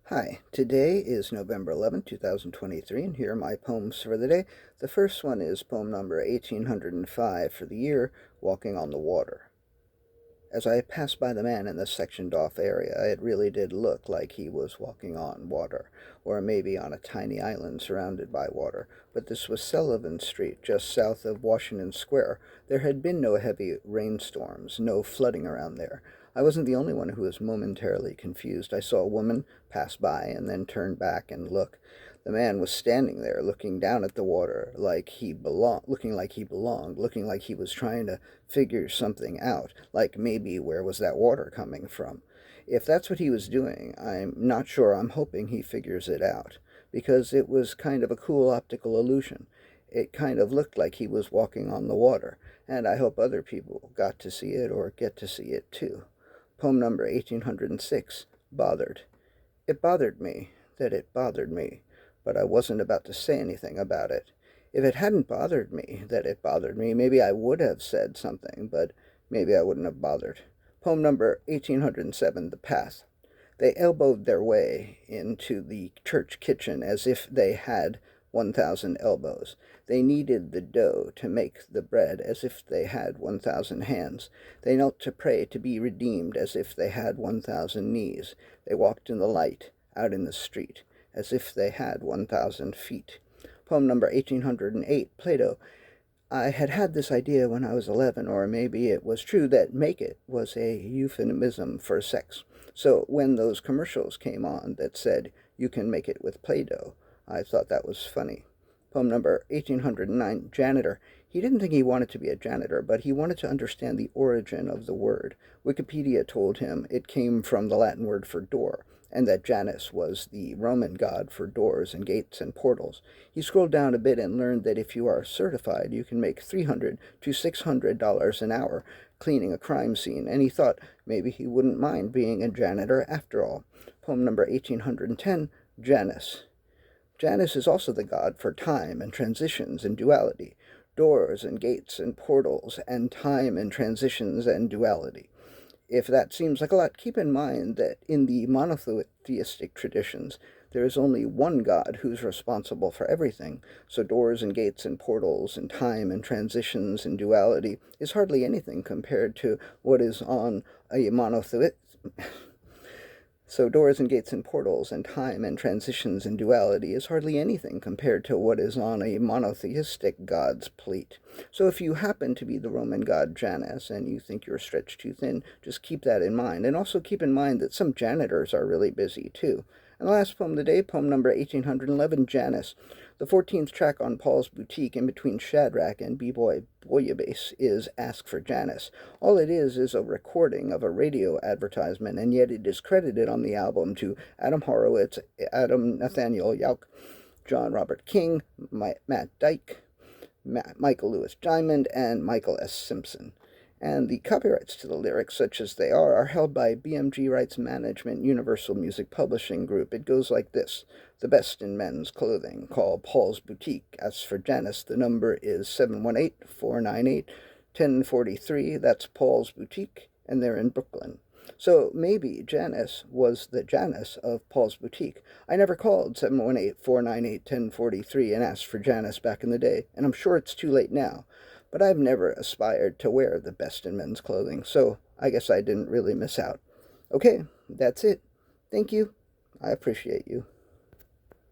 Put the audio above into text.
Hi, today is November 11th, 2023, and here are my poems for the day. The first one is poem number 1805 for the year, Walking on the Water. As I passed by the man in the sectioned off area, it really did look like he was walking on water, or maybe on a tiny island surrounded by water. But this was Sullivan Street, just south of Washington Square. There had been no heavy rainstorms, no flooding around there. I wasn't the only one who was momentarily confused. I saw a woman pass by and then turn back and look. The man was standing there looking down at the water looking like he was trying to figure something out, like maybe where was that water coming from. If that's what he was doing, I'm not sure. I'm hoping he figures it out, because it was kind of a cool optical illusion. It kind of looked like he was walking on the water, and I hope other people got to see it or get to see it too. Poem number 1806, Bothered. It bothered me that it bothered me, but I wasn't about to say anything about it. If it hadn't bothered me that it bothered me, maybe I would have said something, but maybe I wouldn't have bothered. Poem number 1807, The Path. They elbowed their way into the church kitchen as if they had 1,000 elbows. They kneaded the dough to make the bread as if they had 1,000 hands. They knelt to pray to be redeemed as if they had 1,000 knees. They walked in the light, out in the street, as if they had 1,000 feet. Poem number 1808, Plato. I had had this idea when I was 11, or maybe it was true that make it was a euphemism for sex. So when those commercials came on that said, you can make it with Play-Doh, I thought that was funny. Poem number 1809, Janitor. He didn't think he wanted to be a janitor, but he wanted to understand the origin of the word. Wikipedia told him it came from the Latin word for door, and that Janus was the Roman god for doors and gates and portals. He scrolled down a bit and learned that if you are certified, you can make $300 to $600 an hour cleaning a crime scene, and he thought maybe he wouldn't mind being a janitor after all. Poem number 1810, Janus. Janus is also the god for time and transitions and duality, doors and gates and portals, and time and transitions and duality. If that seems like a lot, keep in mind that in the monotheistic traditions, there is only one God who's responsible for everything, so doors and gates and portals and time and transitions and duality is hardly anything compared to what is on a monotheistic. So doors and gates and portals and time and transitions and duality is hardly anything compared to what is on a monotheistic god's plate. So if you happen to be the Roman god Janus and you think you're stretched too thin, just keep that in mind. And also keep in mind that some janitors are really busy too. And the last poem of the day, poem number 1811, Janus. The 14th track on Paul's Boutique in between Shadrach and B-Boy Bouillabaisse is Ask for Janus. All it is a recording of a radio advertisement, and yet it is credited on the album to Adam Horowitz, Adam Nathaniel Yauch, John Robert King, Matt Dyke, Michael Lewis Diamond, and Michael S. Simpson. And the copyrights to the lyrics, such as they are held by BMG Rights Management Universal Music Publishing Group. It goes like this. The best in men's clothing. Call Paul's Boutique. As for Janus, the number is 718-498-1043. That's Paul's Boutique, and they're in Brooklyn. So maybe Janus was the Janus of Paul's Boutique. I never called 718-498-1043 and asked for Janus back in the day, and I'm sure it's too late now. But I've never aspired to wear the best in men's clothing, so I guess I didn't really miss out. Okay, that's it. Thank you. I appreciate you.